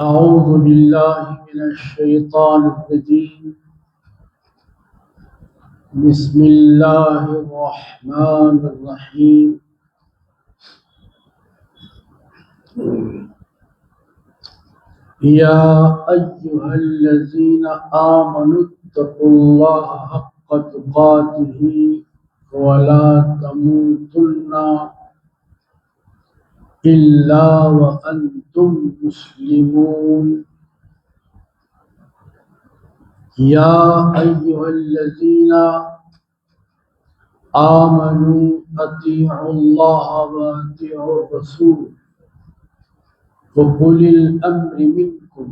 أعوذ بالله من الشيطان الرجيم. بسم الله الرحمن الرحيم. يا أيها الذين آمنوا اتقوا الله حق تقاته ولا تموتن إلا وأنتم مسلمون. يا أيها الذين آمنوا أطيعوا الله وأطيعوا الرسول وأولي الأمر منكم.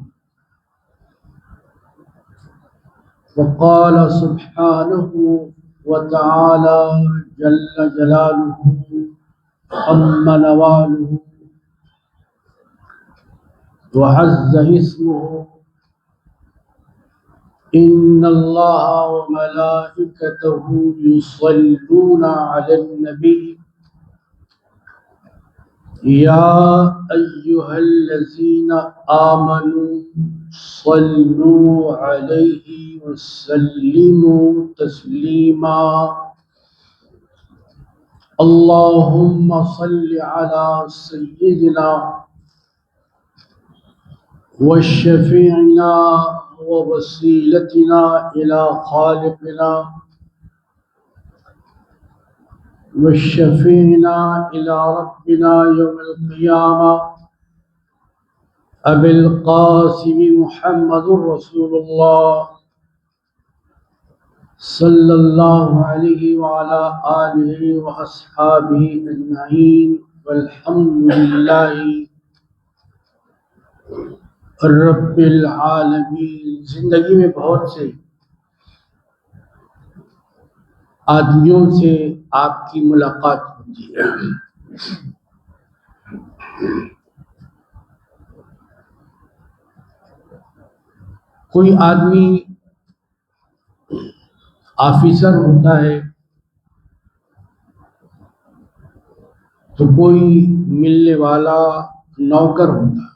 وقال سبحانه وتعالى جل جلاله عم نواله وعز اسمه: إن الله وملائكته يصلون على النبي يا أيها الذين آمنوا صلوا عليه وسلموا تسليما. اللهم صل على سيدنا وشفيعنا ووسيلتنا إلى خالقنا وشفيعنا إلى ربنا يوم القيامة أبي القاسم محمد رسول الله صلى الله عليه وعلى آله وأصحابه أجمعين. والحمد لله رب العالمین. زندگی میں بہت سے آدمیوں سے آپ کی ملاقات ہوتی ہے. کوئی آدمی آفیسر ہوتا ہے تو کوئی ملنے والا نوکر ہوتا ہے.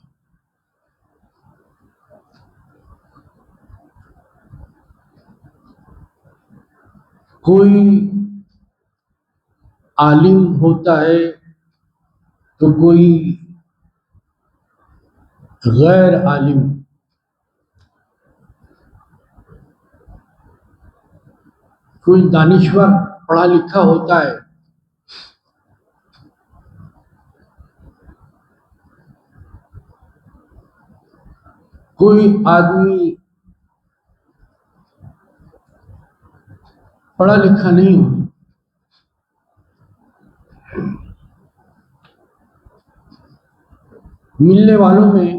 کوئی عالم ہوتا ہے تو کوئی غیر عالم. کوئی دانشور پڑھا لکھا ہوتا ہے کوئی آدمی پڑھا لکھا نہیں ہوتا. ملنے والوں میں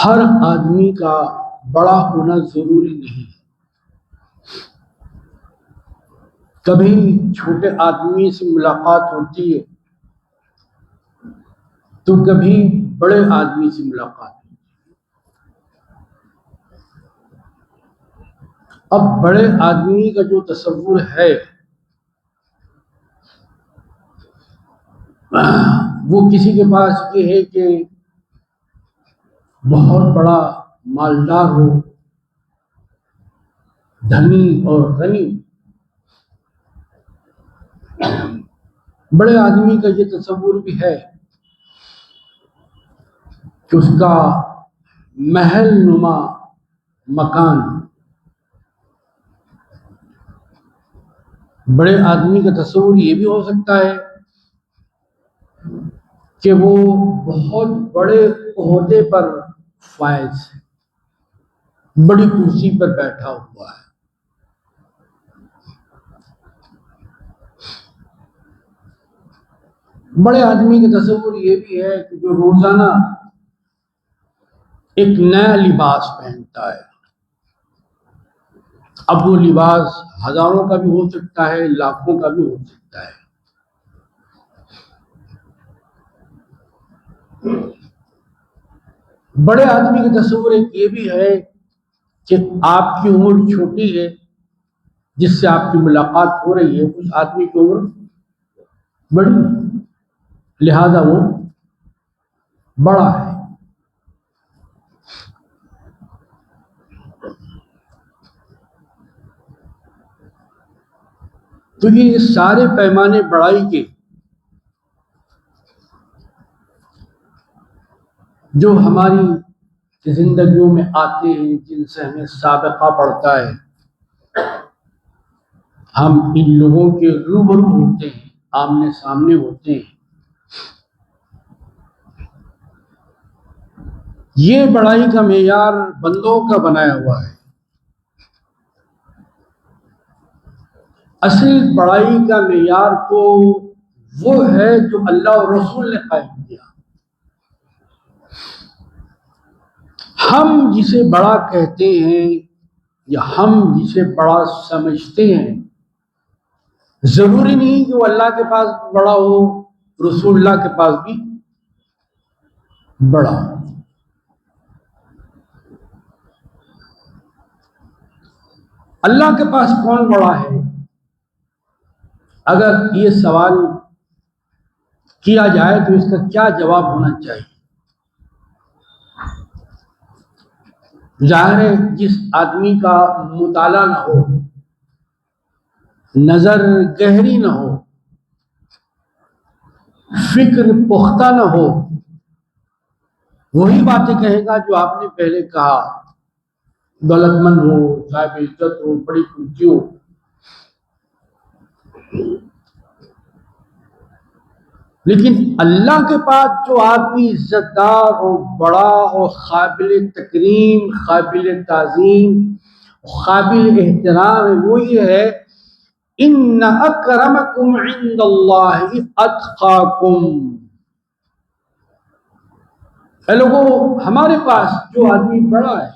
ہر آدمی کا بڑا ہونا ضروری نہیں. کبھی چھوٹے آدمی سے ملاقات ہوتی ہے تو کبھی بڑے آدمی سے ملاقات ہوتی ہے. اب بڑے آدمی کا جو تصور ہے وہ کسی کے پاس یہ ہے کہ بہت بڑا مالدار ہو، دھنی اور غنی. بڑے آدمی کا یہ تصور بھی ہے کہ اس کا محل نما مکان. بڑے آدمی کا تصور یہ بھی ہو سکتا ہے کہ وہ بہت بڑے عہدے پر فائز ہے، بڑی کرسی پر بیٹھا ہوا ہے. بڑے آدمی کا تصور یہ بھی ہے کہ جو روزانہ ایک نیا لباس پہنتا ہے. اب وہ لباس ہزاروں کا بھی ہو سکتا ہے، لاکھوں کا بھی ہو سکتا ہے. بڑے آدمی کا تصور ایک یہ بھی ہے کہ آپ کی عمر چھوٹی ہے، جس سے آپ کی ملاقات ہو رہی ہے، اس آدمی کی عمر بڑی، لہذا وہ بڑا ہے۔ تو یہ سارے پیمانے بڑائی کے جو ہماری زندگیوں میں آتے ہیں، جن سے ہمیں سابقہ پڑتا ہے، ہم ان لوگوں کے روبرو ہوتے ہیں، آمنے سامنے ہوتے ہیں، یہ بڑائی کا معیار بندوں کا بنایا ہوا ہے۔ اصل بڑائی کا معیار تو وہ ہے جو اللہ اور رسول نے قائم کیا۔ ہم جسے بڑا کہتے ہیں یا ہم جسے بڑا سمجھتے ہیں، ضروری نہیں کہ وہ اللہ کے پاس بڑا ہو، رسول اللہ کے پاس بھی بڑا ہو۔ اللہ کے پاس کون بڑا ہے؟ اگر یہ سوال کیا جائے تو اس کا کیا جواب ہونا چاہیے؟ ظاہر ہے جس آدمی کا مطالعہ نہ ہو، نظر گہری نہ ہو، فکر پختہ نہ ہو، وہی باتیں کہے گا جو آپ نے پہلے کہا، دولت مند ہو، صاحب عزت ہو، بڑی کرسی ہو۔ لیکن اللہ کے پاس جو آدمی عزت دار اور بڑا اور قابل تکریم، قابل تعظیم، قابل احترام ہے، وہ یہ ہے ان اکرمکم عند اللہ اتقاکم۔ اے لوگوں، ہمارے پاس جو آدمی بڑا ہے،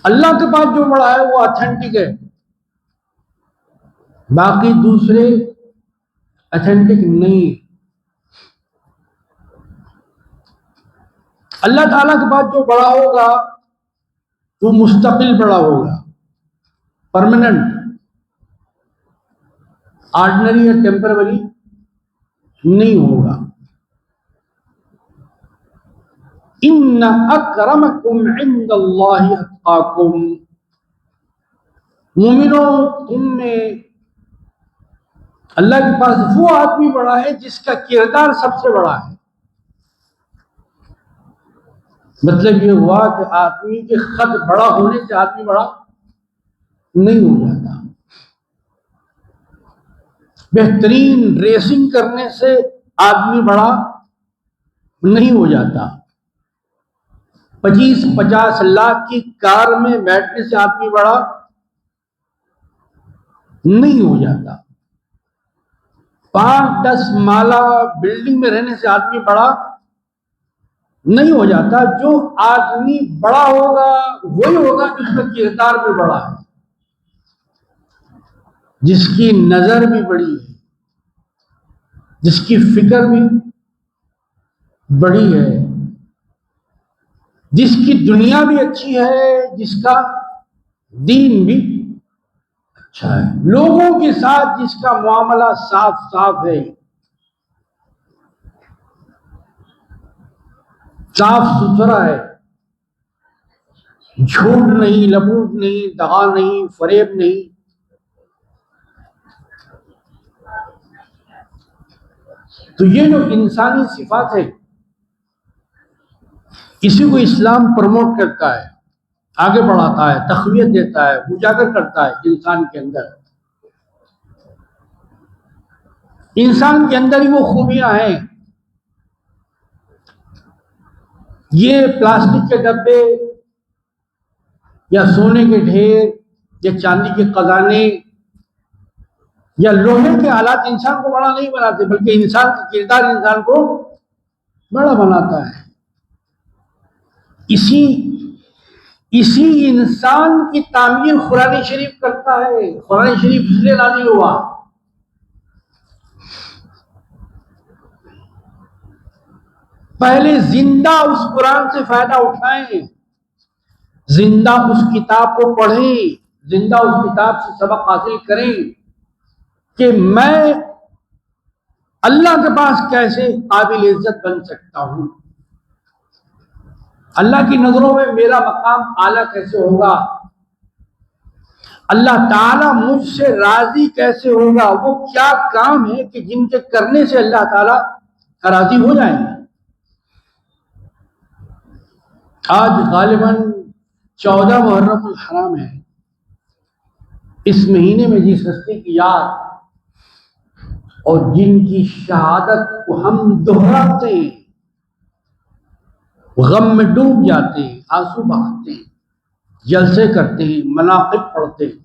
اللہ کے پاس جو بڑا ہے وہ اتھینٹک ہے، باقی دوسرے اتھینٹک نہیں۔ اللہ تعالیٰ کے پاس جو بڑا ہوگا وہ مستقل بڑا ہوگا، پرماننٹ، آرڈنری یا ٹیمپرری نہیں ہوگا۔ ان اکرمکم عند اللہ اتقاکم۔ مومنوں، تم میں اللہ کے پاس وہ آدمی بڑا ہے جس کا کردار سب سے بڑا ہے۔ مطلب یہ ہوا کہ آدمی کے قد بڑا ہونے سے آدمی بڑا نہیں ہو جاتا، بہترین ریسنگ کرنے سے آدمی بڑا نہیں ہو جاتا، 25-50 لاکھ کی کار میں بیٹھنے سے آدمی بڑا نہیں ہو جاتا، 5-10 مالہ بلڈنگ میں رہنے سے آدمی بڑا نہیں ہو جاتا۔ جو آدمی بڑا ہوگا وہی ہوگا جس کا کردار بھی بڑا ہے، جس کی نظر بھی بڑی ہے، جس کی فکر بھی بڑی ہے، جس کی دنیا بھی اچھی ہے، جس کا دین بھی اچھا ہے، لوگوں کے ساتھ جس کا معاملہ صاف صاف ہے، صاف ستھرا ہے، جھوٹ نہیں، لپوٹ نہیں، دغا نہیں، فریب نہیں۔ تو یہ جو انسانی صفات ہے، اسی کو اسلام پروموٹ کرتا ہے، آگے بڑھاتا ہے، تقویت دیتا ہے، اجاگر کرتا ہے انسان کے اندر۔ انسان کے اندر ہی وہ خوبیاں ہیں۔ یہ پلاسٹک کے ڈبے یا سونے کے ڈھیر یا چاندی کے خزانے یا لوہے کے آلات انسان کو بڑا نہیں بناتے، بلکہ انسان کا کردار انسان کو بڑا بناتا ہے۔ اسی انسان کی تعمیر قرآن شریف کرتا ہے۔ قرآن شریف اس لیے نازل ہوا پہلے زندہ اس قرآن سے فائدہ اٹھائیں، زندہ اس کتاب کو پڑھیں، زندہ اس کتاب سے سبق حاصل کریں، کہ میں اللہ کے پاس کیسے قابل عزت بن سکتا ہوں، اللہ کی نظروں میں میرا مقام اعلیٰ کیسے ہوگا، اللہ تعالیٰ مجھ سے راضی کیسے ہوگا، وہ کیا کام ہے کہ جن کے کرنے سے اللہ تعالیٰ راضی ہو جائیں گے۔ آج غالباً 14 محرم الحرام ہے۔ اس مہینے میں جس ہستی کی یاد اور جن کی شہادت کو ہم دہراتے ہیں، غم میں ڈوب جاتے ہیں، آنسو بہاتے ہیں، جلسے کرتے ہیں، مناقب پڑھتے ہیں،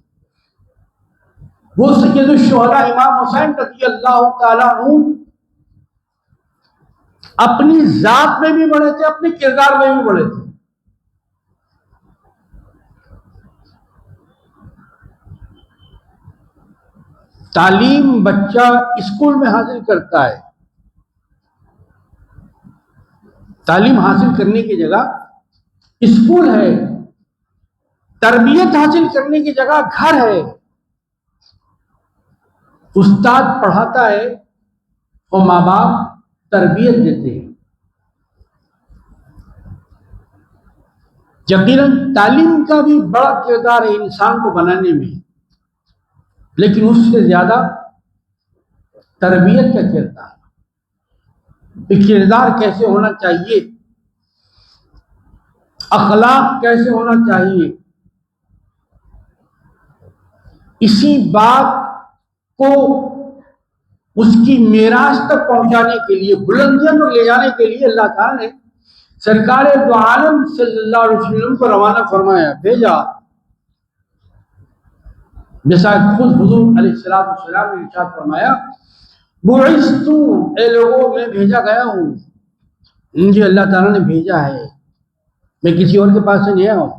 وہ سید الشہداء امام حسین رضی اللہ تعالیٰ عنہ اپنی ذات میں بھی بڑے تھے، اپنے کردار میں بھی بڑے تھے۔ تعلیم بچہ اسکول میں حاصل کرتا ہے، تعلیم حاصل کرنے کی جگہ اسکول ہے، تربیت حاصل کرنے کی جگہ گھر ہے، استاد پڑھاتا ہے اور ماں باپ تربیت دیتے ہیں۔ یقیناً تعلیم کا بھی بڑا کردار ہے انسان کو بنانے میں، لیکن اس سے زیادہ تربیت کا کردار، کردار کیسے ہونا چاہیے، اخلاق کیسے ہونا چاہیے، اسی بات کو اس کی معراج تک پہنچانے کے لیے، بلندیوں پر لے جانے کے لیے اللہ تعالیٰ نے سرکار دو عالم صلی اللہ علیہ وسلم کو روانہ فرمایا، بھیجا۔ جیسا خود حضور علیہ السلام نے ارشاد فرمایا، بعثت، اے لوگوں میں بھیجا گیا ہوں، مجھے اللہ تعالیٰ نے بھیجا ہے، میں کسی اور کے پاس سے نہیں آیا ہوں،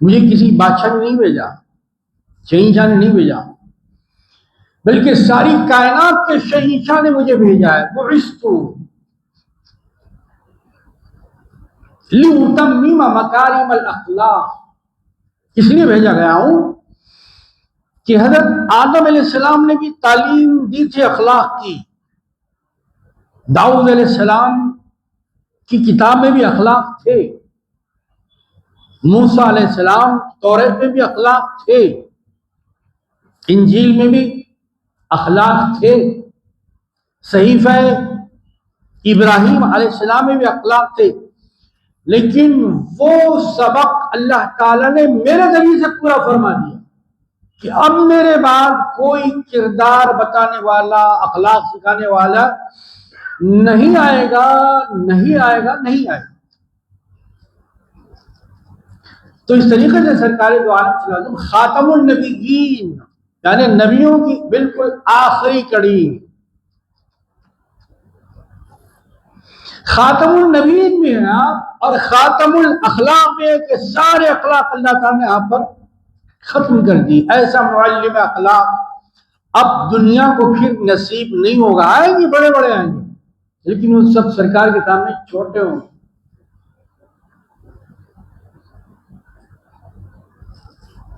مجھے کسی بادشاہ نے نہیں بھیجا، شہنشاہ نے نہیں بھیجا، بلکہ ساری کائنات کے شہنشاہ نے مجھے بھیجا ہے۔ بعثت لِأُتَمِّمَ مَكَارِمَ الْأَخْلَاقِ، اس لیے بھیجا گیا ہوں کہ حضرت آدم علیہ السلام نے بھی تعلیم دی تھی اخلاق کی، داؤد علیہ السلام کی کتاب میں بھی اخلاق تھے، موسیٰ علیہ السلام توریت میں بھی اخلاق تھے، انجیل میں بھی اخلاق تھے، صحیفہ ابراہیم علیہ السلام میں بھی اخلاق تھے، لیکن وہ سبق اللہ تعالیٰ نے میرے ذریعے سے پورا فرما دیا کہ اب میرے بعد کوئی کردار بتانے والا، اخلاق سکھانے والا نہیں آئے گا، نہیں آئے گا، نہیں آئے گا۔ تو اس طریقے سے سرکار دو عالم صلی اللہ علیہ وسلم خاتم النبیین، یعنی نبیوں کی بالکل آخری کڑی، خاتم النبیین میں ہے آپ، اور خاتم الاخلاق میں ہے کہ سارے اخلاق اللہ تعالیٰ نے آپ پر ختم کر دی۔ ایسا معلم اخلاق اب دنیا کو پھر نصیب نہیں ہوگا، آئیں گے بڑے بڑے آئیں گے، لیکن وہ سب سرکار کے سامنے چھوٹے ہوں گے۔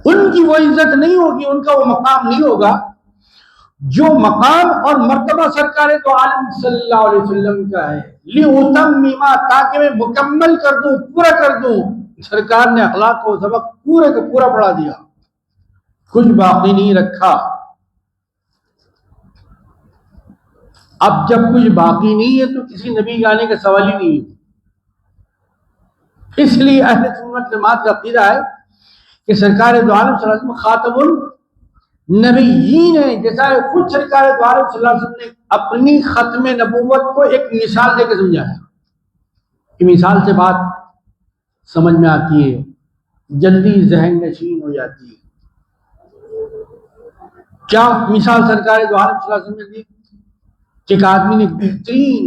ان کی وہ عزت نہیں ہوگی، ان کا وہ مقام نہیں ہوگا جو مقام اور مرتبہ سرکار دو عالم صلی اللہ علیہ وسلم کا ہے۔ لِأُتَمِّمَ، تاکہ میں مکمل کر دوں، پورا کر دوں۔ سرکار نے اخلاق کو سبق پورے کا پورا پڑھا دیا، کچھ باقی نہیں رکھا۔ اب جب کچھ باقی نہیں ہے تو کسی نبی کے آنے کا سوال ہی نہیں ہے۔ اس لیے اہل سنت جماعت کا عقیدہ ہے کہ سرکار دو عالم صلی اللہ علیہ وسلم خاتم النبیین ہے، جیسا خود سرکار دو عالم صلی اللہ علیہ وسلم نے اپنی ختم نبوت کو ایک مثال دے کے سمجھایا کہ مثال سے بات سمجھ میں آتی ہے، جلدی ذہن نشین ہو جاتی ہے۔ کیا مثال سرکار دو عالم صلی اللہ علیہ وسلم نے دی کہ ایک آدمی نے ایک بہترین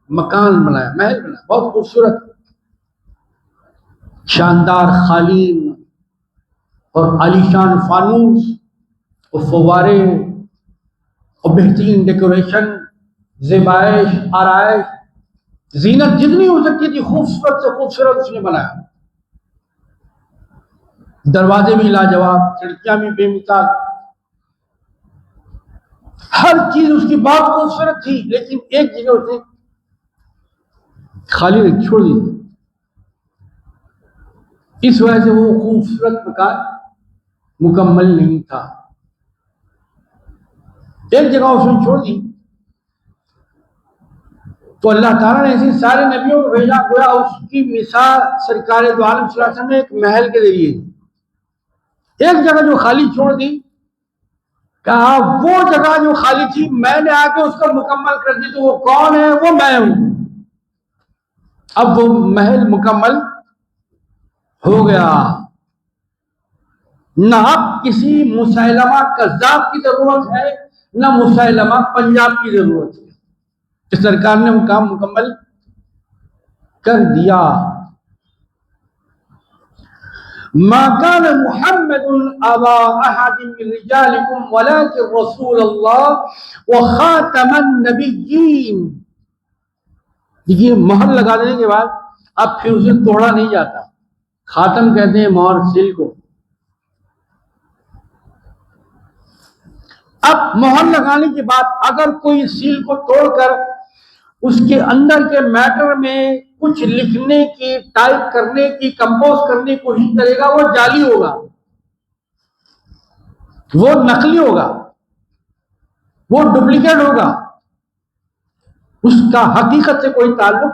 مکان بنایا، محل بنایا، بہت خوبصورت، شاندار قالین اور عالیشان فانوس اور فوارے اور بہترین ڈیکوریشن، زیبائش، آرائش، زینت جتنی ہو سکتی تھی خوبصورت سے خوبصورت اس نے بنایا، دروازے بھی لاجواب، کھڑکیاں بھی بے مثال، ہر چیز اس کی بہت خوبصورت تھی، لیکن ایک جگہ اسے خالی رکھ چھوڑ دی، اس وجہ سے وہ خوبصورت مکان مکمل نہیں تھا، ایک جگہ اس نے چھوڑ دی۔ تو اللہ تعالیٰ نے ایسے سارے نبیوں کو بھیجا، گویا اس کی مثال سرکار دو عالم صلی اللہ علیہ وسلم نے ایک محل کے ذریعے دی، ایک جگہ جو خالی چھوڑ دی، کہا وہ جگہ جو خالی تھی میں نے آ کے اس کو مکمل کر دی، تو وہ کون ہے؟ وہ میں ہوں۔ اب وہ محل مکمل ہو گیا، نہ اب کسی مسیلمہ کذاب کی ضرورت ہے، نہ مسیلمہ پنجاب کی ضرورت ہے، کہ سرکار نے وہ کام مکمل کر دیا۔ ما كان محمد ابا احد من رجالكم ولكن رسول الله وخاتم النبيين۔ دیکھیے مہر لگا دینے کے بعد اب پھر اسے توڑا نہیں جاتا، خاتم کہتے ہیں مہر سیل کو۔ اب مہر لگانے کے بعد اگر کوئی سیل کو توڑ کر اس کے اندر کے میٹر میں کچھ لکھنے کی، ٹائپ کرنے کی، کمپوز کرنے کی کوشش کرے گا، وہ جعلی ہوگا، وہ نقلی ہوگا، وہ ڈپلیکیٹ ہوگا، اس کا حقیقت سے کوئی تعلق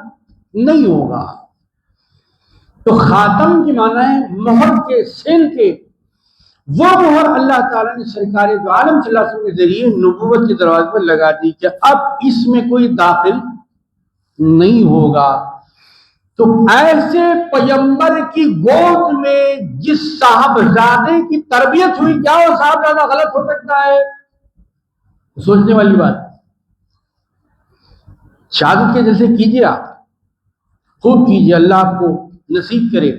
نہیں ہوگا۔ تو خاتم کی معنی ہے مہر کے، سیل کے۔ وہ مہر اللہ تعالیٰ نے سرکار دو عالم صلی اللہ علیہ وسلم کے ذریعے نبوت کے دروازے پر لگا دی کہ اب اس میں کوئی داخل نہیں ہوگا۔ تو ایسے پیغمبر کی گود میں جس صاحبزادے کی تربیت ہوئی، کیا وہ صاحبزادہ غلط ہو سکتا ہے؟ سوچنے والی بات۔ شہادت کے جلسے کیجیے، آپ خوب کیجیے، اللہ آپ کو نصیب کرے،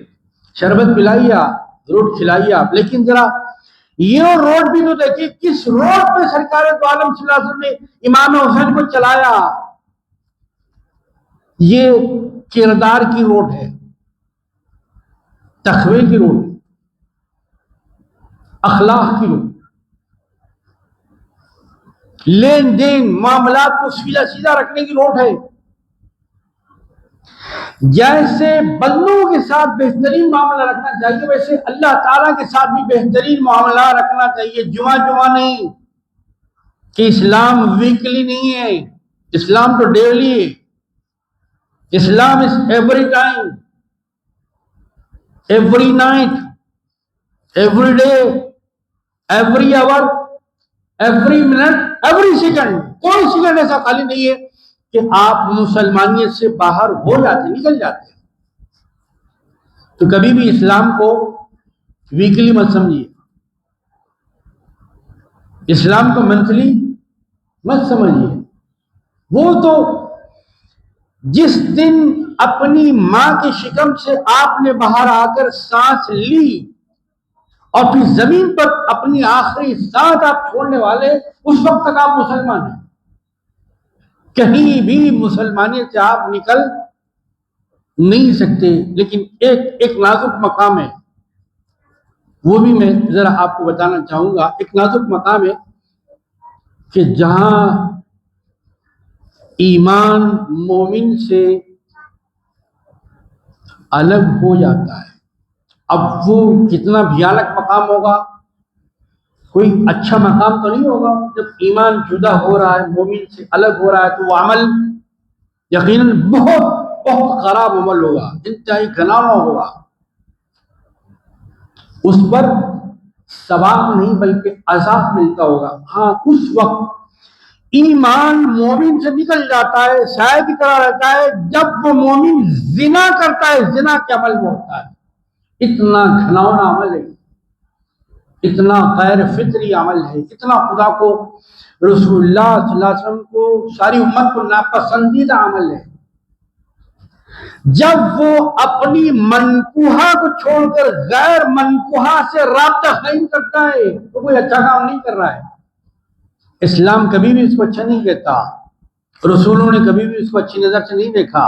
شربت پلائیے آپ، روٹ کھلائیے آپ، لیکن ذرا یہ روڈ بھی تو دیکھیے، کس روڈ پہ سرکار دو عالم صلی اللہ علیہ وسلم نے امام حسین کو چلایا۔ یہ کردار کی روڈ ہے، تقوی کی روڈ، اخلاق کی روڈ، لین دین معاملات کو سیدھا سیدھا رکھنے کی روڈ ہے۔ جیسے بندوں کے ساتھ بہترین معاملہ رکھنا چاہیے، ویسے اللہ تعالیٰ کے ساتھ بھی بہترین معاملہ رکھنا چاہیے۔ جمعہ نہیں کہ اسلام ویکلی نہیں ہے، اسلام تو ڈیلی ہے۔ اسلام is every time, every night, every day, every hour, every minute, every second۔ کوئی سیکنڈ ایسا خالی نہیں ہے کہ آپ مسلمانیت سے باہر ہو جاتے، نکل جاتے۔ تو کبھی بھی اسلام کو ویکلی مت سمجھیے، اسلام کو منتھلی مت سمجھیے۔ وہ تو جس دن اپنی ماں کے شکم سے آپ نے باہر آ کر سانس لی اور پھر زمین پر اپنی آخری سانس آپ چھوڑنے والے، اس وقت تک آپ مسلمان ہیں۔ کہیں بھی مسلمانیت سے آپ نکل نہیں سکتے۔ لیکن ایک نازک مقام ہے، وہ بھی میں ذرا آپ کو بتانا چاہوں گا۔ ایک نازک مقام ہے کہ جہاں ایمان مومن سے الگ ہو جاتا ہے۔ اب وہ کتنا بھیانک مقام ہوگا، کوئی اچھا مقام تو نہیں ہوگا۔ جب ایمان جدا ہو رہا ہے، مومن سے الگ ہو رہا ہے، تو وہ عمل یقیناً بہت بہت خراب عمل ہوگا، انتہائی گھناؤنا ہوگا۔ اس پر ثواب نہیں بلکہ عذاب ملتا ہوگا۔ ہاں، اس وقت ایمان مومن سے نکل جاتا ہے، سائے کی طرح رہتا ہے، جب وہ مومن زنا کرتا ہے، زنا کے عمل میں ہوتا ہے۔ اتنا گھناؤنا عمل ہے، اتنا غیر فطری عمل ہے، اتنا خدا کو، رسول اللہ صلی اللہ علیہ وسلم کو، ساری امت کو ناپسندیدہ عمل ہے۔ جب وہ اپنی منکوہا کو چھوڑ کر غیر منکوہا سے رابطہ قائم کرتا ہے، تو کوئی اچھا کام نہیں کر رہا ہے۔ اسلام کبھی بھی اس کو اچھا نہیں کہتا، رسولوں نے کبھی بھی اس کو اچھی نظر سے نہیں دیکھا،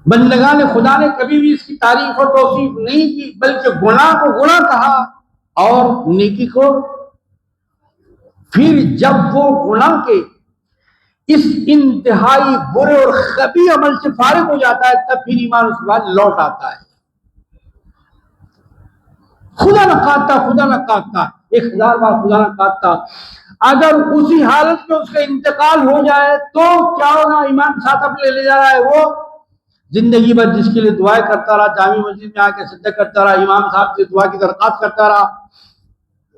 بندگان خدا نے کبھی بھی اس کی تعریف و توصیف نہیں کی، بلکہ گناہ کو گناہ کہا اور نیکی کو پھر جب وہ گناہ کے اس انتہائی برے اور خبیث عمل سے فارغ ہو جاتا ہے تب پھر ایمان اس کے بعد لوٹ آتا ہے. خدا نہ خواستہ 1000 بار خدا نہ خواستہ اگر اسی حالت میں اس کا انتقال ہو جائے تو کیا ہوگا؟ ایمان ساتھ اپنے لے جا رہا ہے. وہ زندگی بھر جس کے لیے دعائیں کرتا رہا، جامع مسجد میں آ کے سجدہ کرتا رہا، امام صاحب سے دعا کی درخواست کرتا رہا،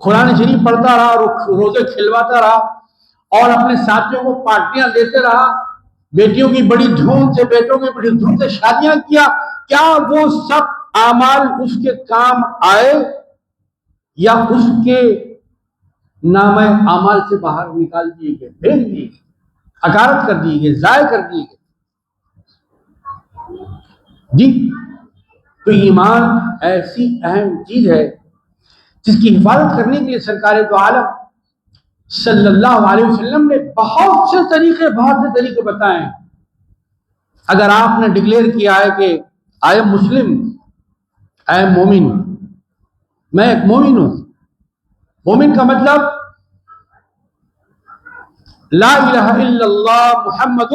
قرآن شریف پڑھتا رہا، روزے کھلواتا رہا اور اپنے ساتھیوں کو پارٹیاں دیتے رہا، بیٹیوں کی بڑی دھوم سے بیٹوں کی بڑی دھوم سے شادیاں کیا، کیا وہ سب اعمال اس کے کام آئے یا اس کے نامہ اعمال سے باہر نکال دیے گئے، پھینک دیے گئے، حقارت کر دیے گئے، ضائع کر دیے گئے؟ جی تو ایمان ایسی اہم چیز ہے جس کی حفاظت کرنے کے لیے سرکار دو عالم صلی اللہ علیہ وسلم نے بہت سے طریقے بتائے ہیں. اگر آپ نے ڈکلیئر کیا ہے کہ I am Muslim, I am مومن، میں ایک مومن ہوں. مومن کا مطلب لا الہ الا اللہ محمد،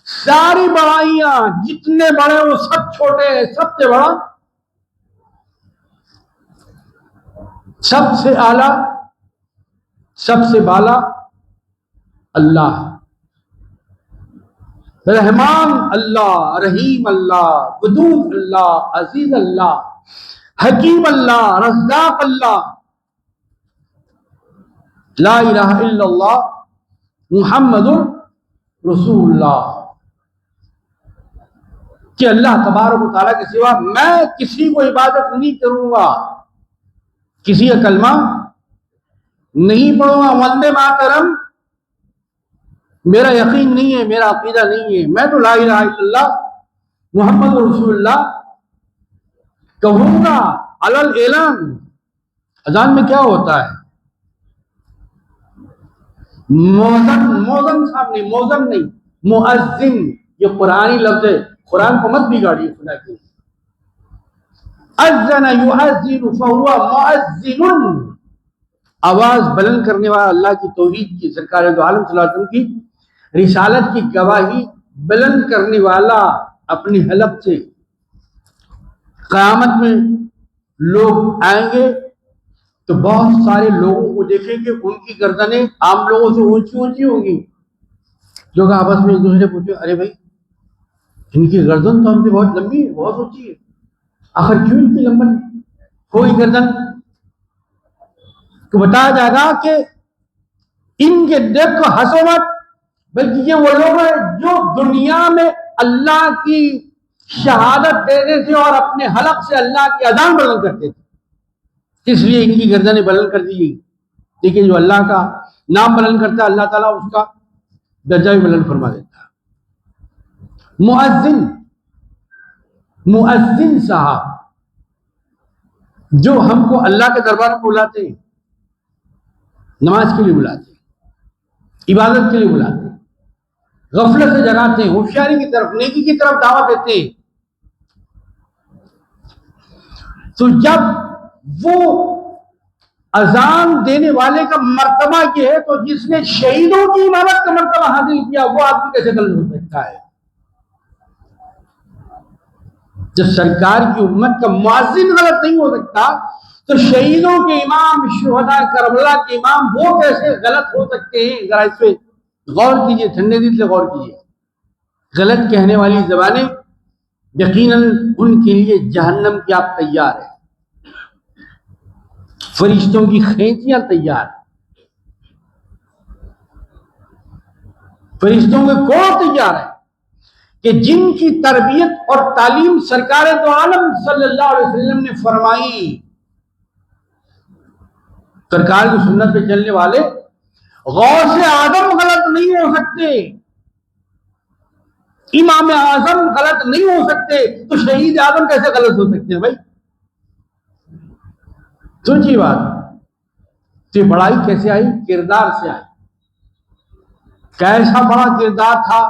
ساری بڑائیاں جتنے بڑے وہ سب چھوٹے ہیں، سب سے بڑا سب سے اعلی سب سے بالا اللہ، رحمان اللہ، رحیم اللہ، ودود اللہ، عزیز اللہ، حکیم اللہ، رزاق اللہ. لا الہ الا اللہ محمد رسول اللہ، کہ اللہ تبارک و تعالیٰ کے سوا میں کسی کو عبادت نہیں کروں گا، کسی کا کلمہ نہیں پڑھوں گا، وندے ماترم میرا یقین نہیں ہے، میرا عقیدہ نہیں ہے. میں تو لا الہ الا اللہ محمد رسول اللہ کہوں گا علل اعلان. اذان میں کیا ہوتا ہے؟ موزن صاحب نہیں، موزن نہیں، مؤذن. یہ قرآنی لفظ ہے، قرآن کو مت بگاڑیے خدا کی. اذن یؤذن فہو مؤذن، آواز بلند کرنے والا، اللہ کی توحید کی، سرکار دو عالم صلی اللہ علیہ وسلم کی رسالت کی گواہی بلند کرنے والا اپنی حلق سے. قیامت میں لوگ آئیں گے تو بہت سارے لوگوں کو دیکھیں گے، ان کی گردنیں عام لوگوں سے اونچی اونچی ہوں گی. جو کہ آپس میں ایک دوسرے پوچھے، ارے بھائی ان کی گردن تو ہم سے بہت لمبی ہے، بہت اونچی ہے، آخر کیوں ان کی لمبن ہوئی گردن؟ تو بتایا جائے گا کہ ان کے دیکھ کو ہنسو مت، بلکہ یہ وہ لوگ ہیں جو دنیا میں اللہ کی شہادت دینے سے اور اپنے حلق سے اللہ کی اذان بلند کرتے تھے، اس لیے ان کی گردنیں بلند کر دی گئی. لیکن جو اللہ کا نام بلند کرتا ہے اللہ تعالیٰ اس کا درجہ بھی بلند فرما دیتا ہے. مؤذن صاحب جو ہم کو اللہ کے دربار میں بلاتے ہیں، نماز کے لیے بلاتے ہیں، عبادت کے لیے بلاتے ہیں، غفلت سے جگاتے ہیں، ہوشیاری کی طرف، نیکی کی طرف دعوت دیتے ہیں. تو جب وہ اذان دینے والے کا مرتبہ یہ ہے تو جس نے شہیدوں کی امامت کا مرتبہ حاصل کیا وہ آدمی کیسے غلط ہو سکتا ہے؟ جب سرکار کی امت کا مؤذن غلط نہیں ہو سکتا تو شہیدوں کے امام، شہداء کربلا کے امام وہ کیسے غلط ہو سکتے ہیں؟ ذرا اس پہ غور کیجئے، ٹھنڈے دل سے غور کیجئے. غلط کہنے والی زبانیں یقیناً ان کے لیے جہنم کی آگ تیار ہے، فرشتوں کی کھینچیاں تیار، فرشتوں کے کوڑ تیار ہے کہ جن کی تربیت اور تعلیم سرکار دو عالم صلی اللہ علیہ وسلم نے فرمائی. سرکار کی سنت پہ چلنے والے غوث اعظم غلط نہیں ہو سکتے، امام اعظم غلط نہیں ہو سکتے، تو شہید اعظم کیسے غلط ہو سکتے ہیں بھائی؟ سوچیے بات. تو یہ بڑائی کیسے آئی؟ کردار سے آئی. کیسا بڑا کردار تھا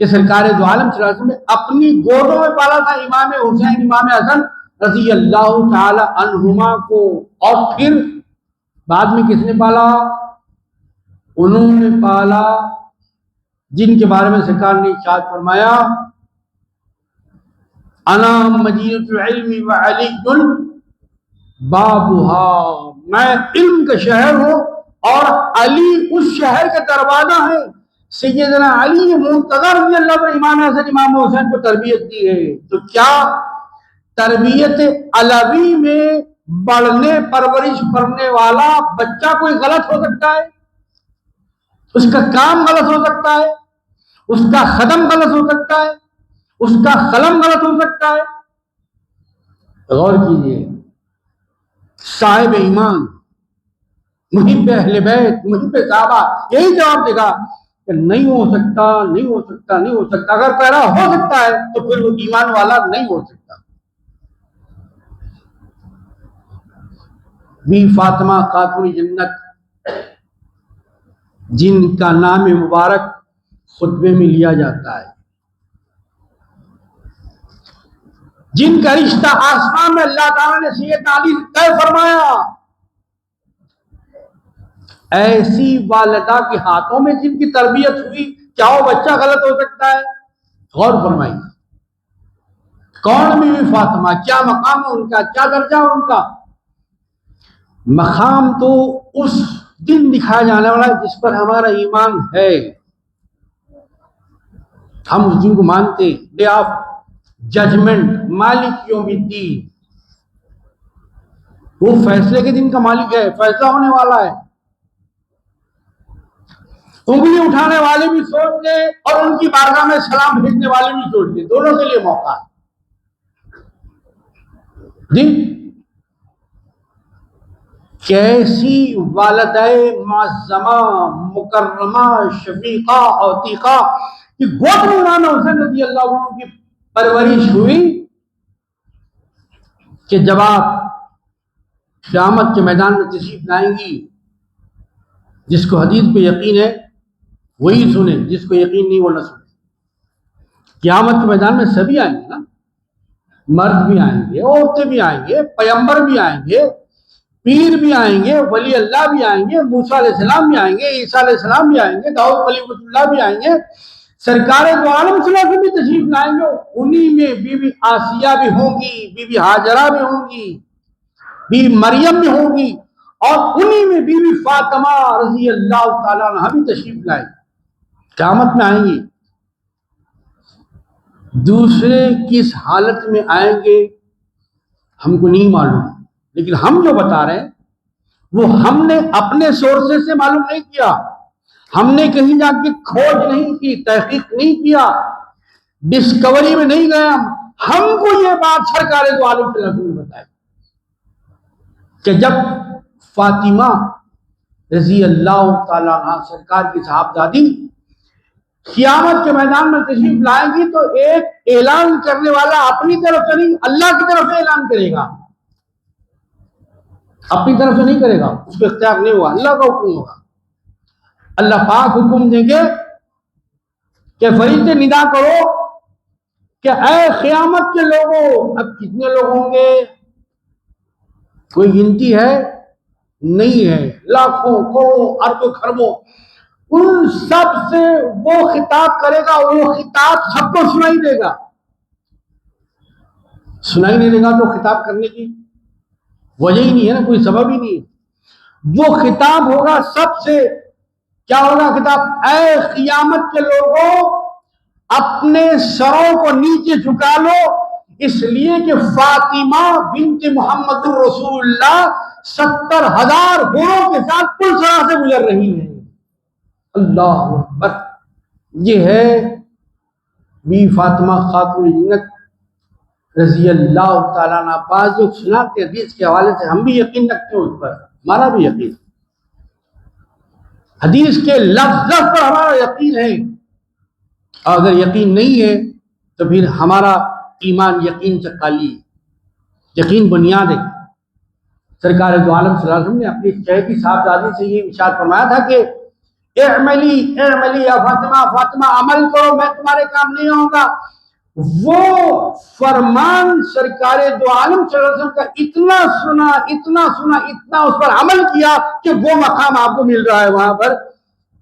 کہ سرکار دو عالم صلی اللہ علیہ وسلم نے اپنی گودوں میں پالا تھا امام حسین، امام حسن رضی اللہ تعالی عنہما کو، اور پھر بعد میں کس نے پالا؟ انہوں نے پالا جن کے بارے میں سرکار نے ارشاد فرمایا انا مدینۃ العلم وعلی بابھا، میں علم کا شہر ہوں اور علی اس شہر کا دروازہ ہے۔ سیدنا علی منتظر رضی اللہ عنہ امام حسن امام حسین کو تربیت دی ہے، تو کیا تربیت علوی میں بڑھنے پرورش پڑھنے والا بچہ کوئی غلط ہو سکتا ہے؟ اس کا کام غلط ہو سکتا ہے، اس کا قدم غلط ہو سکتا ہے، اس کا قلم غلط ہو سکتا ہے؟ غور کیجیے، صاحب ایمان، محب اہل بیت، محب صحابہ یہی جواب دے گا کہ نہیں ہو سکتا، نہیں ہو سکتا، نہیں ہو سکتا۔ اگر پیرا ہو سکتا ہے تو پھر وہ ایمان والا نہیں ہو سکتا۔ بی فاطمہ خاتون جنت، جن کا نام مبارک خطبے میں لیا جاتا ہے، جن کا رشتہ آسمان میں اللہ تعالیٰ نے سیدنا علی سے طے فرمایا، ایسی والدہ کے ہاتھوں میں جن کی تربیت ہوئی، کیا وہ بچہ غلط ہو سکتا ہے؟ غور فرمائیے، کون بیوی فاطمہ، کیا مقام ہے ان کا، کیا درجہ ہے ان کا؟ مقام تو اس دن دکھایا جانے والا ہے جس پر ہمارا ایمان ہے، ہم اس دن کو مانتے، ڈے آف ججمنٹ، مالک یوم الدین، وہ فیصلے کے دن کا مالک ہے، فیصلہ ہونے والا ہے۔ انگلی اٹھانے والے بھی سوچ لے اور ان کی بارگاہ میں سلام بھیجنے والے بھی سوچ لے، دونوں کے لیے موقع ہے جی۔ کیسی والدہ معظمہ مکرمہ شفیقہ عتیقہ کہ گود میں مولانا حسین رضی اللہ عنہ کی پرورش ہوئی کہ جب آپ قیامت کے میدان میں تشریف لائیں گی، جس کو حدیث پہ یقین ہے وہی سنے، جس کو یقین نہیں وہ نہ سنے۔ قیامت کے میدان میں سبھی آئیں گے نا، مرد بھی آئیں گے، عورتیں بھی آئیں گے، پیغمبر بھی آئیں گے، پیر بھی آئیں گے، ولی اللہ بھی آئیں گے، موسیٰ علیہ السلام بھی آئیں گے، عیسیٰ علیہ السلام بھی آئیں گے، داؤد کلیم اللہ بھی آئیں گے، سرکار دو عالم صلی اللہ علیہ وسلم بھی تشریف لائیں گے۔ انہی میں بی بی آسیہ بھی ہوں گی، بی بی ہاجرہ بھی ہوں گی، بی بی مریم بھی ہوں گی، اور انہی میں بی بی فاطمہ رضی اللہ تعالیٰ عنہ بھی تشریف لائیں گے، قیامت میں آئیں گی۔ دوسرے کس حالت میں آئیں گے ہم کو نہیں معلوم، لیکن ہم جو بتا رہے ہیں وہ ہم نے اپنے سورسز سے معلوم نہیں کیا، ہم نے کہیں جا کے کھوج نہیں کی، تحقیق نہیں کیا، ڈسکوری میں نہیں گیا، ہم کو یہ بات سرکار دو عالم صلی اللہ علیہ وسلم نے بتائی کہ جب فاطمہ رضی اللہ تعالیٰ عنہ سرکار کی صاحبزادی قیامت کے میدان میں تشریف لائیں گی تو ایک اعلان کرنے والا اپنی طرف سے نہیں، اللہ کی طرف سے اعلان کرے گا، اپنی طرف سے نہیں کرے گا، اس کو اختیار نہیں ہوگا، اللہ کا حکم ہوگا۔ اللہ پاک حکم دیں گے کہ فرشتے ندا کرو کہ اے قیامت کے لوگوں، اب کتنے لوگ ہوں گے کوئی گنتی ہے نہیں ہے، لاکھوں کروڑوں اربوں خربوں، ان سب سے وہ خطاب کرے گا، وہ خطاب سب کو سنائی دے گا، سنائی نہیں دے گا تو خطاب کرنے کی وجہ ہی نہیں ہے نا، کوئی سبب ہی نہیں ہے۔ وہ خطاب ہوگا سب سے، کیا ہوگا خطاب؟ اے قیامت کے لوگوں، اپنے سروں کو نیچے جھکا لو، اس لیے کہ فاطمہ بنت محمد الرسول اللہ 70,000 حوروں کے ساتھ پل سرا سے گزر رہی ہیں۔ اللہ اکبر، یہ ہے بی فاطمہ خاتون جنت رضی اللہ تعالیٰ عنہ۔ بعض لوگ سناتے حدیث کے حوالے سے، ہم بھی یقین رکھتے ہیں اس پر، ہمارا بھی یقین، حدیث کے لفظ پر ہمارا یقین ہے، اور اگر یقین نہیں ہے تو پھر ہمارا ایمان یقین سے خالی ہے۔ یقین بنیاد ہے۔ سرکار دو عالم صلی اللہ علیہ وسلم نے اپنی چہیتی صاحبزادی سے یہ ارشاد فرمایا تھا کہ اعملی اعملی یا فاطمہ، فاطمہ عمل کرو، میں تمہارے کام نہیں آؤں گا۔ وہ فرمان سرکار دو عالم صلی اللہ علیہ وسلم کا اتنا سنا اتنا سنا اتنا اس پر عمل کیا کہ وہ مقام آپ کو مل رہا ہے وہاں پر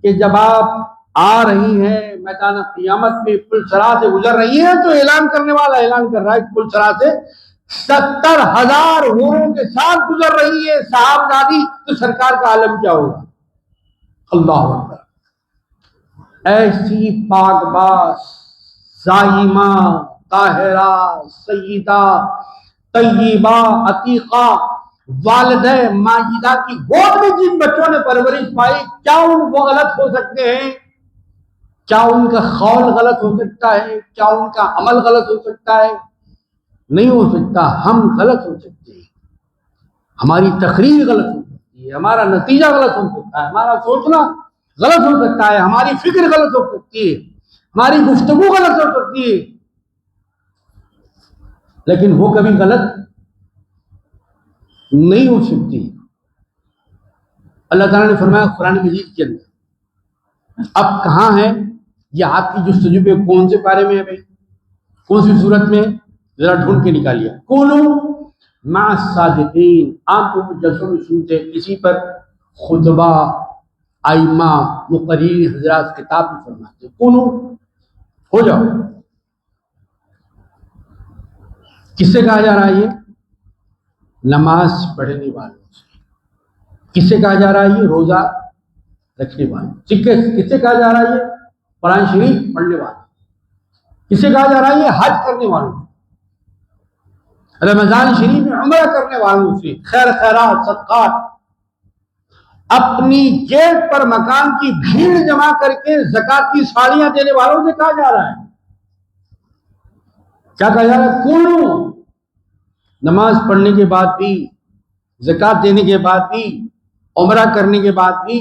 کہ جب آپ آ رہی ہیں میدان قیامت میں پل صراط سے گزر رہی ہیں تو اعلان کرنے والا اعلان کر رہا ہے کہ پل صراط سے 70,000 حوروں کے ساتھ گزر رہی ہے صحابزادی، تو سرکار کا عالم کیا ہوگا؟ اللہ اکبر! ایسی پاک باز زائمہ طاہرہ سیدہ طیبہ عتیقہ والدہ ماجدہ کی گود میں جن بچوں نے پرورش پائی، کیا ان کو غلط ہو سکتے ہیں؟ کیا ان کا قول غلط ہو سکتا ہے؟ کیا ان کا عمل غلط ہو سکتا ہے؟ نہیں ہو سکتا۔ ہم غلط ہو سکتے ہیں، ہماری تقریر غلط ہو سکتی ہے، ہمارا نتیجہ غلط ہو سکتا ہے، ہمارا سوچنا غلط ہو سکتا ہے، ہماری فکر غلط ہو سکتی ہے، ہماری گفتگو غلط ہو سکتی ہے، لیکن وہ کبھی غلط نہیں ہو سکتی۔ اللہ تعالیٰ نے فرمایا قرآن مجید کے اندر، اب کہاں ہے یہ آپ کی جستجو پہ؟ کون سے پارے میں ہے بھائی؟ کون سی صورت میں؟ ذرا ڈھونڈ کے نکالیے۔ کونو مع الصادقین، آپ کو جلسوں میں سنتے کسی پر خطبہ ائمہ مقررین حضرات کتاب بھی فرماتے، کونو ہو جاؤ۔ کس سے کہا جا رہا ہے یہ؟ نماز پڑھنے والوں سے۔ کس سے کہا جا رہا ہے یہ؟ روزہ رکھنے والوں۔ کس سے کہا جا رہا ہے یہ؟ قرآن شریف پڑھنے والوں۔ کس سے کہا جا رہا ہے یہ؟ حج کرنے والوں، رمضان شریف میں عمرہ کرنے والوں سے، خیر خیرات صدقات، اپنی جیب پر مکان کی بھیڑ جمع کر کے زکات کی ساڑیاں دینے والوں سے کہا جا رہا ہے۔ کیا کہا جا رہا ہے؟ کونو، نماز پڑھنے کے بعد بھی، زکات دینے کے بعد بھی، عمرہ کرنے کے بعد بھی،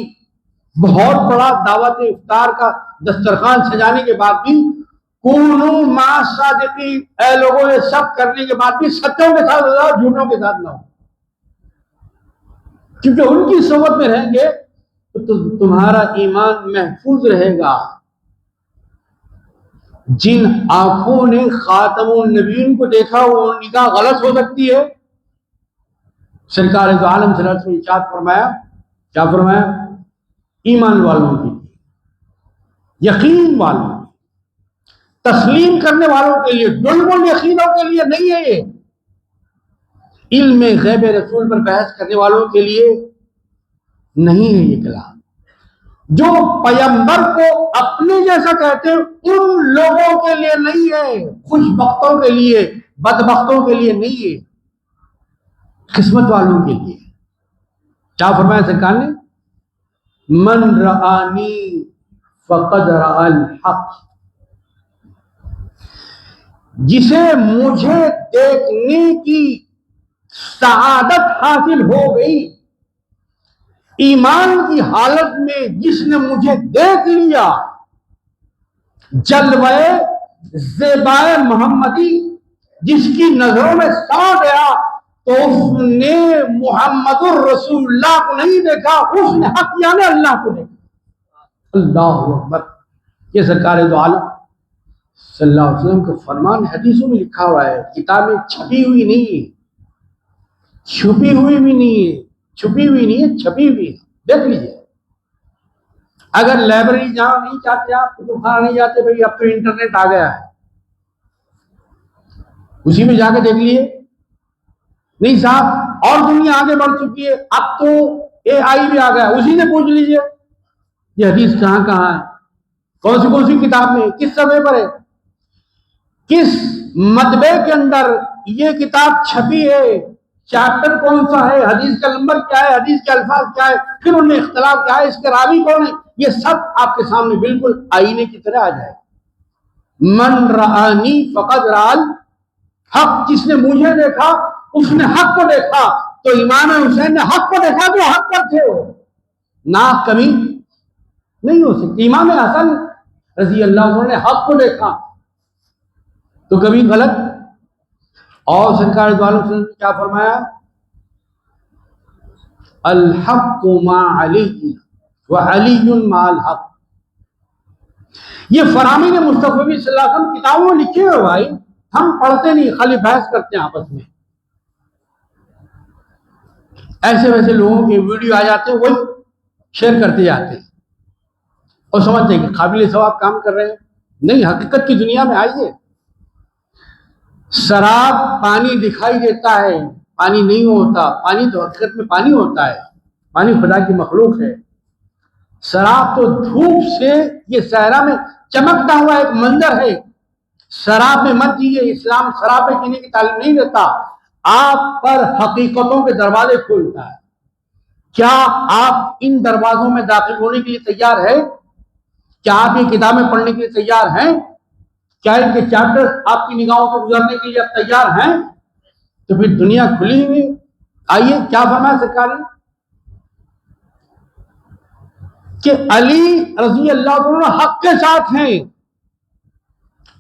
بہت بڑا دعوت افطار کا دسترخوان سجانے کے بعد بھی، کونو مع الصادقین، اے لوگوں یہ سب کرنے کے بعد بھی سچوں کے ساتھ ہو، جھوٹوں کے ساتھ نہ ہو، کیونکہ ان کی صحبت میں رہیں گے تو تمہارا ایمان محفوظ رہے گا۔ جن آنکھوں نے خاتم النبیین کو دیکھا وہ نگاہ غلط ہو سکتی ہے۔ سرکار دو عالم صلی اللہ علیہ وسلم نے ارشاد فرمایا، کیا فرمایا؟ ایمان والوں کے لیے، یقین والوں کے لیے، تسلیم کرنے والوں کے لیے، ڈلمل یقینوں کے لیے نہیں ہے یہ۔ علم غیب رسول پر بحث کرنے والوں کے لیے نہیں ہے یہ کلام۔ جو پیغمبر کو اپنے جیسا کہتے ہیں ان لوگوں کے لیے نہیں ہے، خوش بختوں کے لیے، بدبختوں کے لیے نہیں ہے، قسمت والوں کے لیے۔ کیا فرمایا سرکار نے؟ من رآنی فقد رأى الحق، جسے مجھے دیکھنے کی سعادت حاصل ہو گئی، ایمان کی حالت میں جس نے مجھے دیکھ لیا، جلوے زیبائے محمدی جس کی نظروں میں سا گیا، تو اس نے محمد الرسول اللہ کو نہیں دیکھا، اس نے حق یعنی اللہ کو دیکھا۔ اللہ اکبر! یہ سرکار دو عالم صلی اللہ علیہ وسلم کا فرمان حدیثوں میں لکھا ہوا ہے، کتابیں چھپی ہوئی نہیں ہے، چھپی ہوئی بھی نہیں ہے، چھپی ہوئی نہیں ہے، چھپی ہوئی ہے، دیکھ لیجیے۔ اگر لائبریری جہاں نہیں جاتے آپ، کتب خانہ نہیں جاتے، بھائی اب تو انٹرنیٹ آ گیا ہے، اسی میں جا کے دیکھ لیے۔ نہیں صاحب اور دنیا آگے بڑھ چکی ہے، اب تو اے آئی بھی آ گیا، اسی سے پوچھ لیجیے یہ حدیث کہاں کہاں ہے، کون سی کتاب میں، کس صفحے پر ہے، کس مطبعے کے اندر یہ کتاب چھپی ہے، چیپٹر کون سا ہے، حدیث کا نمبر کیا ہے، حدیث کے الفاظ کیا ہے، پھر ان میں اختلاف کیا ہے، اس کے راوی کون ہے، یہ سب آپ کے سامنے بالکل آئینے کی طرح آ جائے۔ من رآنی فقد رأى الحق، جس نے مجھے دیکھا اس نے حق کو دیکھا۔ تو امام حسین نے حق کو دیکھا تو حق پر تھے، وہ نہ کمی نہیں ہو سکتی۔ امام حسن رضی اللہ عنہ نے حق کو دیکھا تو کبھی غلط۔ اور سرکار دو عالم صلی اللہ علیہ وسلم نے کیا فرمایا؟ الحق مع علی وعلی مع الحق۔ یہ فرامین مصطفی صلی اللہ علیہ وسلم کتابوں میں لکھے ہوئے بھائی، ہم پڑھتے نہیں، خالی بحث کرتے ہیں آپس میں۔ ایسے ویسے لوگوں کے ویڈیو آ جاتے ہیں، وہی شیئر کرتے جاتے ہیں۔ اور سمجھتے ہیں کہ قابل ثواب کام کر رہے ہیں. نہیں، حقیقت کی دنیا میں آئیے. شراب پانی دکھائی دیتا ہے، پانی نہیں ہوتا. پانی تو حقیقت میں پانی ہوتا ہے، پانی خدا کی مخلوق ہے. شراب تو دھوپ سے یہ صحرا میں چمکتا ہوا ایک منظر ہے. شراب میں مت جیے. اسلام شراب میں پینے کی تعلیم نہیں دیتا، آپ پر حقیقتوں کے دروازے کھولتا ہے. کیا آپ ان دروازوں میں داخل ہونے کے لیے تیار ہیں؟ کیا آپ یہ کتابیں پڑھنے کے لیے تیار ہیں؟ کیا ان کے چیپٹر آپ کی نگاہوں سے گزرنے کے لیے آپ تیار ہیں؟ تو پھر دنیا کھلی ہوئی. آئیے کیا فرمایا سرکار نے کہ علی رضی اللہ عنہ حق کے ساتھ ہیں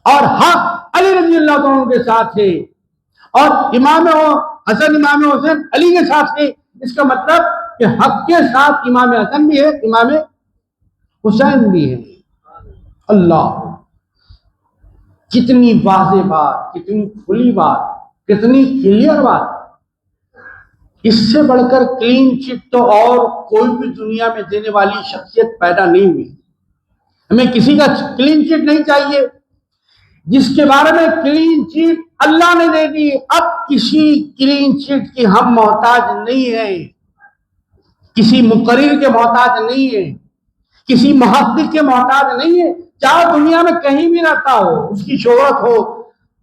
اور حق علی رضی اللہ عنہ کے ساتھ ہے، اور امام حسن امام حسین علی کے ساتھ ہے. اس کا مطلب کہ حق کے ساتھ امام حسن بھی ہے، امام حسین بھی ہے. اللہ، کتنی واضح بات، کتنی کھلی بات، کتنی کلیئر بات. اس سے بڑھ کر کلین چٹ تو اور کوئی بھی دنیا میں دینے والی شخصیت پیدا نہیں ہوئی. ہمیں کسی کا کلین چٹ نہیں چاہیے. جس کے بارے میں کلین چٹ اللہ نے دے دی، اب کسی کلین چٹ کی ہم محتاج نہیں ہیں، کسی مقرر کے محتاج نہیں ہیں، کسی محقق کے محتاج نہیں ہیں. چاہے دنیا میں کہیں بھی رہتا ہو، اس کی شہرت ہو،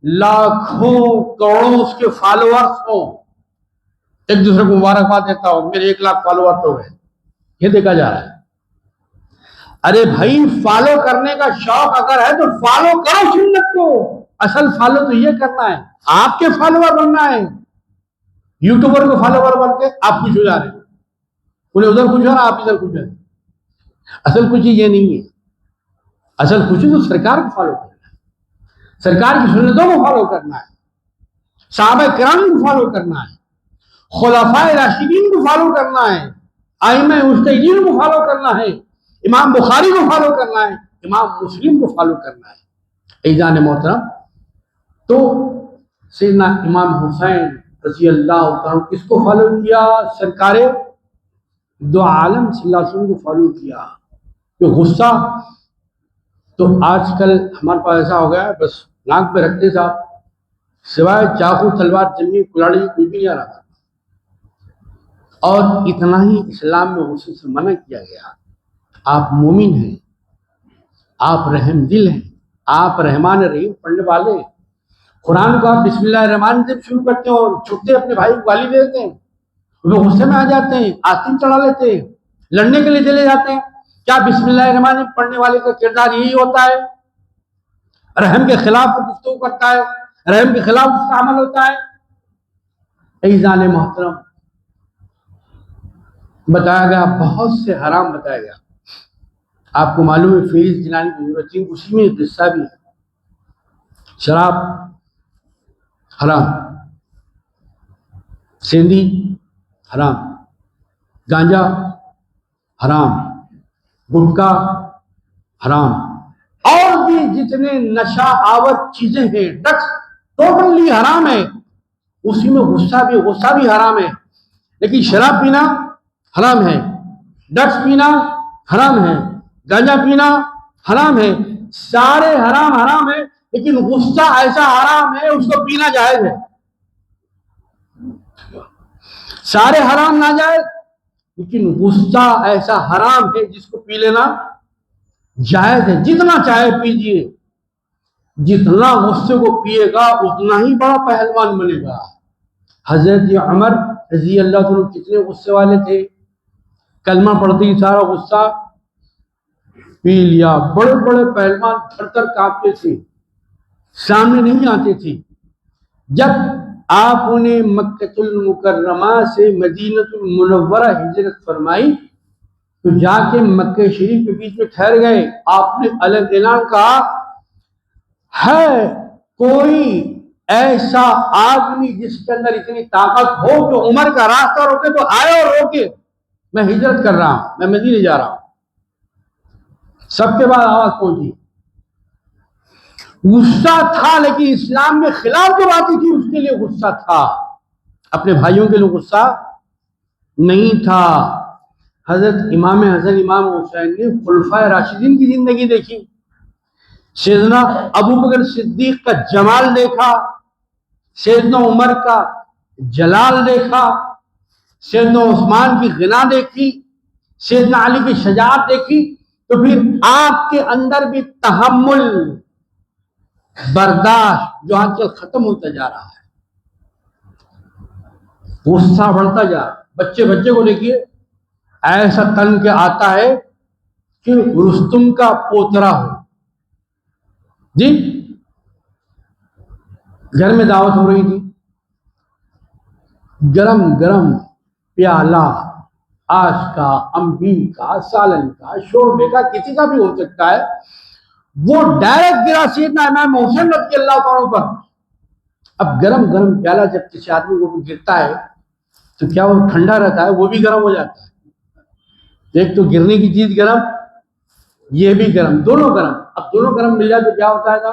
لاکھوں کروڑوں اس کے فالوورز ہوں، ایک دوسرے کو مبارکباد دیتا ہو، میرے 1 لاکھ فالوور تو ہے، یہ دیکھا جا رہا ہے. ارے بھائی، فالو کرنے کا شوق اگر ہے تو فالو کرو سنت کو. اصل فالو تو یہ کرنا ہے، آپ کے فالوور بننا ہے. یوٹیوبر کو فالوور بن کے آپ خوش ہو جا رہے ہیں، انہیں ادھر خوش ہو رہا، آپ ادھر خوش ہو رہے ہیں. اصل خوشی یہ نہیں ہے. اصل خوشی تو سرکار کو فالو کرنا ہے، سرکار کی سنتوں کو فالو کرنا ہے، صحابہ کرام کو فالو کرنا ہے، خلفائے راشدین کو فالو کرنا ہے، ائمہ مجتہدین کو فالو کرنا ہے، امام بخاری کو فالو کرنا ہے، امام مسلم کو فالو کرنا ہے. ایزان محترم، تو سیدنا امام حسین رضی اللہ عنہ کس کو فالو کیا؟ سرکار دو عالم صلی اللہ علیہ وسلم کو فالو کیا. کہ غصہ تو آج کل ہمارے پاس ایسا ہو گیا ہے، بس ناک پہ رکھتے صاحب، سوائے چاقو تلوار چلنی کلاڑی کوئی بھی نہیں آ رہا. اور اتنا ہی اسلام میں غصے سے منع کیا گیا. آپ مومن ہیں، آپ رحم دل ہیں، آپ رحمان رحیم پڑھنے والے. قرآن کو آپ بسم اللہ الرحمن سے شروع کرتے ہیں اور چھٹتے اپنے بھائی کو گالی دے دیتے ہیں، وہ غصے میں آ جاتے ہیں، آستین چڑھا لیتے ہیں، لڑنے کے لیے چلے جاتے ہیں. کیا بسم اللہ الرحمن الرحیم پڑھنے والے کا کردار یہی ہوتا ہے؟ رحم کے خلاف گفتگو کرتا ہے، رحم کے خلاف اس کا عمل ہوتا ہے. ایزان محترم، بتایا گیا بہت سے حرام بتایا گیا. آپ کو معلوم ہے فہرست دلانے کی ضرورت ہے، اسی میں قصہ بھی ہے. شراب حرام، سیندی حرام، گانجا حرام، گٹکا حرام، اور بھی جتنے نشہ آور چیزیں ہیں، ڈرگس ٹوٹلی حرام ہے. اسی میں غصہ بھی حرام ہے. لیکن شراب پینا حرام ہے، ڈرگس پینا حرام ہے، گانجا پینا حرام ہے. سارے حرام ہے، لیکن غصہ ایسا حرام ہے اس کو پینا جائز ہے. سارے حرام ناجائز، لیکن غصہ ایسا حرام ہے جس کو پی لینا جائز ہے. جتنا چاہے پیجیے، جتنا غصے کو پیے گا اتنا ہی بڑا پہلوان بنے گا. حضرت عمر رضی اللہ عنہ کتنے غصے والے تھے، کلمہ پڑھتے ہی سارا غصہ پی لیا. بڑے بڑے پہلوان تھر تھر کانپتے تھے، سامنے نہیں آتے تھے. جب آپ نے مکۃ المکرمہ سے مدینہ المنورہ ہجرت فرمائی تو جا کے مکہ شریف کے بیچ میں ٹھہر گئے. آپ نے الگ اعلان کہا، ہے کوئی ایسا آدمی جس کے اندر اتنی طاقت ہو کہ عمر کا راستہ روکے تو آئے اور روکے، میں ہجرت کر رہا ہوں، میں مدینے جا رہا ہوں. سب کے بعد آواز پہنچی. غصہ تھا لیکن اسلام کے خلاف جو باتیں تھی اس کے لیے غصہ تھا، اپنے بھائیوں کے لیے غصہ نہیں تھا. حضرت امام حسن امام حسین نے خلفائے راشدین کی زندگی دیکھی، سیدنا ابو بکر صدیق کا جمال دیکھا، سیدنا عمر کا جلال دیکھا، سیدنا عثمان کی غنا دیکھی، سیدنا علی کی شجاعت دیکھی، تو پھر آپ کے اندر بھی تحمل، برداشت جو آج کل ختم ہوتا جا رہا ہے، غصہ بڑھتا جا رہا ہے۔ بچے کو دیکھیے، ایسا تن کے آتا ہے کہ رستم کا پوترا ہو۔ جی گھر میں دعوت ہو رہی تھی، گرم گرم پیالہ آش کا، امبی کا، سالن کا، شوربے کا، کسی کا بھی ہو سکتا ہے، وہ ڈائریکٹ گرا سیدنا امام حسین رضی اللہ تعالیٰ پر۔ اب گرم گرم پیالہ جب کسی آدمی کو گرتا ہے تو کیا وہ ٹھنڈا رہتا ہے؟ وہ بھی گرم ہو جاتا ہے۔ ایک تو گرنے کی چیز گرم، یہ بھی گرم، دونوں گرم۔ اب دونوں گرم مل جائے تو کیا ہوتا ہے؟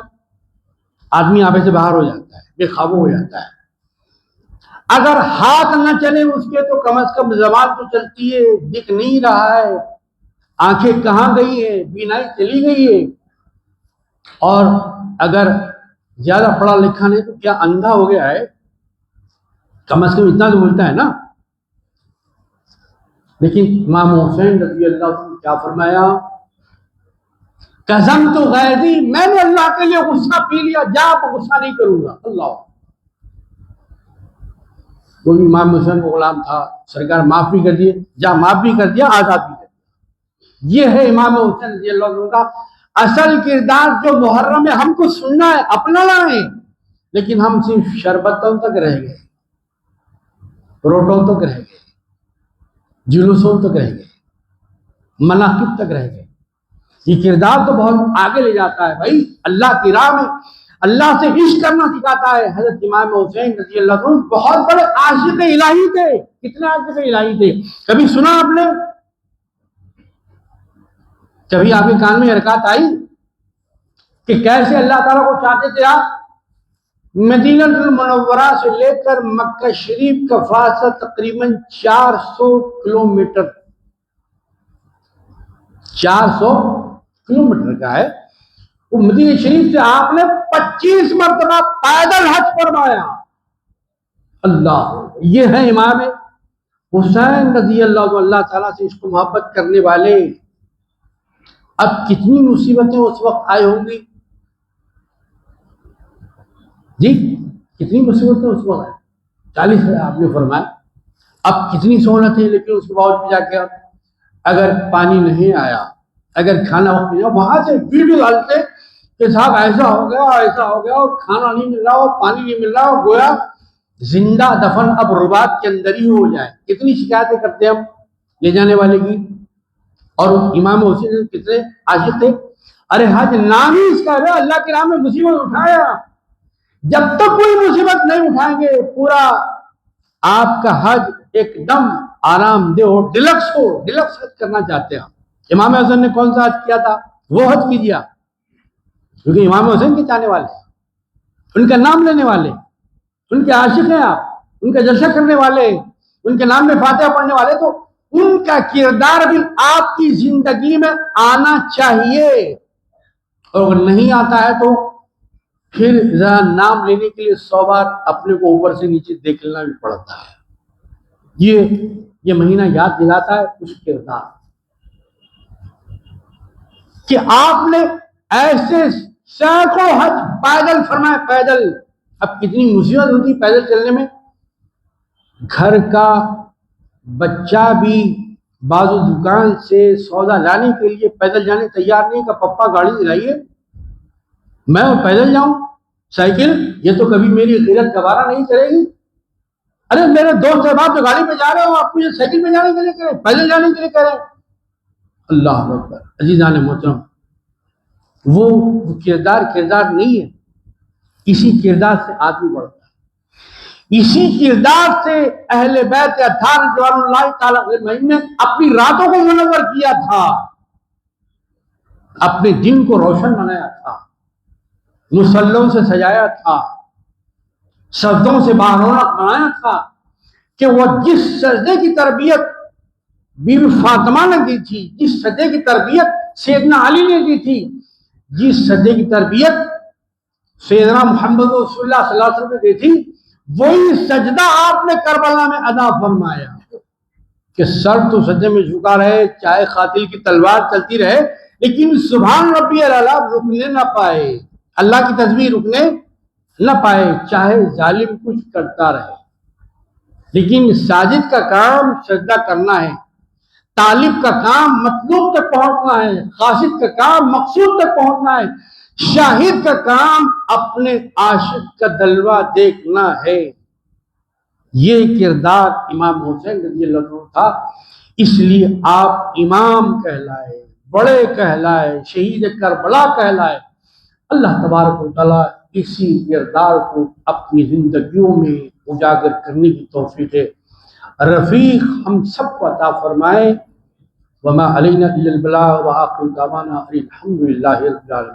آدمی آبے سے باہر ہو جاتا ہے، بے قابو ہو جاتا ہے۔ اگر ہاتھ نہ چلے اس کے تو کم از کم زبان تو چلتی ہے، دکھ نہیں رہا ہے، آنکھیں کہاں گئی ہے، بینائی چلی گئی ہے، اور اگر زیادہ پڑھا لکھا نہیں تو کیا اندھا ہو گیا ہے؟ کم از کم اتنا تو بولتا ہے نا۔ لیکن امام حسین رضی اللہ عنہ کیا فرمایا؟ قسم تو غیظی، میں نے اللہ کے لیے غصہ پی لیا، جا اب غصہ نہیں کروں گا۔ اللہ، کوئی امام حسین کو غلام تھا، سرکار معاف بھی کر دیے، جا معاف بھی کر دیا، آزاد بھی کر دیا۔ یہ ہے امام حسین رضی اللہ عنہ کا اصل کردار، جو محرم میں ہم کو سننا ہے، اپنا لائیں، لیکن ہم صرف شربتوں تک رہ گئے، روٹوں تک رہ گئے، جلوسوں تک رہ گئے، مناقب تک رہ گئے۔ یہ کردار تو بہت آگے لے جاتا ہے بھائی، اللہ کی راہ میں اللہ سے عشق کرنا سکھاتا ہے۔ حضرت امام حسین رضی اللہ عنہ بہت بڑے عاشق الہی تھے۔ کتنے عاشق الہی تھے؟ کبھی سنا آپ نے؟ کبھی آپ کے کان میں حرکات آئی کہ کیسے اللہ تعالیٰ کو چاہتے تھے آپ؟ مدینہ المنورہ سے لے کر مکہ شریف کا فاصلہ تقریباً 400 کلومیٹر، 400 کلومیٹر کا ہے۔ وہ مدینہ شریف سے آپ نے 25 مرتبہ پیدل حج فرمایا۔ اللہ، یہ ہے امام حسین رضی اللہ عنہ، اللہ تعالیٰ سے عشق و محبت کرنے والے۔ اب کتنی مصیبتیں اس وقت آئی ہوں گی، جی کتنی مصیبتیں اس وقت آئی۔ 40 آپ نے فرمایا، اب کتنی سہولتیں، لیکن اس کے باوجود جا کے اگر پانی نہیں آیا، اگر کھانا وقت نہیں آیا، وہاں سے ویڈیو ڈالتے کہ صاحب ایسا ہو گیا، ایسا ہو گیا، اور کھانا نہیں مل رہا، اور پانی نہیں مل رہا، اور گویا زندہ دفن اب رباط کے اندر ہی ہو جائے۔ کتنی شکایتیں کرتے ہم لے جانے والے کی۔ اور امام حسین کتنے عاشق تھے۔ ارے حج نام ہی اس کا ہے، اللہ کے نام میں مصیبت اٹھایا۔ جب تک کوئی مصیبت نہیں اٹھائیں گے، پورا آپ کا حج ایک دم آرام دہ ہو، ڈیلکس ہو، ڈیلکس حج کرنا چاہتے ہیں۔ امام حسن نے کون سا حج کیا تھا؟ وہ حج کیجیے، کیونکہ امام حسین کے چاہنے والے، ان کا نام لینے والے، ان کے عاشق ہیں آپ، ان کا جلسہ کرنے والے، ان کے نام میں فاتحہ پڑھنے والے، تو ان کا کردار بھی آپ کی زندگی میں آنا چاہیے۔ اور اگر نہیں آتا ہے تو پھر ذرا نام لینے کے لیے 100 بار اپنے کو اوپر سے نیچے دیکھنا بھی پڑتا ہے۔ یہ مہینہ یاد دلاتا ہے اس کردار کہ آپ نے ایسے سینکڑوں حج پیدل فرمائے، پیدل۔ اب کتنی مصیبت ہوتی پیدل چلنے میں۔ گھر کا بچہ بھی بازو دکان سے سودا لانے کے لیے پیدل جانے تیار نہیں، کہ پپا گاڑی دلائیے، میں پیدل جاؤں، سائیکل یہ تو کبھی میری غیرت گوارا نہیں کرے گی۔ ارے میرے دوست احباب جو گاڑی پہ جا رہے ہو، آپ مجھے سائیکل پہ جانے کے لیے کہہ رہے ہیں، پیدل جانے کے لیے کہہ رہے ہیں۔ اللہ اکبر، عزیزان محترم، وہ کردار نہیں ہے۔ اسی کردار سے آدمی بڑھتا ہے، اسی کردار سے اہل بیت اطہار رضوان اللہ تعالیٰ علیہم نے اپنی راتوں کو منور کیا تھا، اپنے دن کو روشن بنایا تھا، مصلوں سے سجایا تھا، سجدوں سے بارونق بنایا تھا، کہ وہ جس سجدے کی تربیت بیوی فاطمہ نے دی تھی، جس سجدے کی تربیت سیدنا علی نے دی تھی، جس سجدے کی تربیت سیدنا محمد رسول اللہ صلی اللہ علیہ وسلم نے دی تھی، وہی سجدہ آپ نے کربلا میں ادا فرمایا کہ سر تو سجدے میں جھکا رہے، چاہے قاتل کی تلوار چلتی رہے، لیکن سبحان ربی الاعلیٰ رکنے نہ پائے، اللہ کی تسبیح رکنے نہ پائے، چاہے ظالم کچھ کرتا رہے۔ لیکن ساجد کا کام سجدہ کرنا ہے، طالب کا کام مطلوب تک پہنچنا ہے، قاصد کا کام مقصود تک پہنچنا ہے، شاہد کا کام اپنے عاشق کا جلوہ دیکھنا ہے۔ یہ کردار امام حسین رضی اللہ عنہ تھا، اس لیے آپ امام کہلائے، بڑے کہلائے، شہید کربلا کہلائے۔ اللہ تبارک و تعالیٰ اسی کردار کو اپنی زندگیوں میں اجاگر کرنے کی توفیق رفیق ہم سب کو عطا فرمائے۔ وما علینا الا البلاغ وآخر دعوانا الحمد للہ رب العالمین۔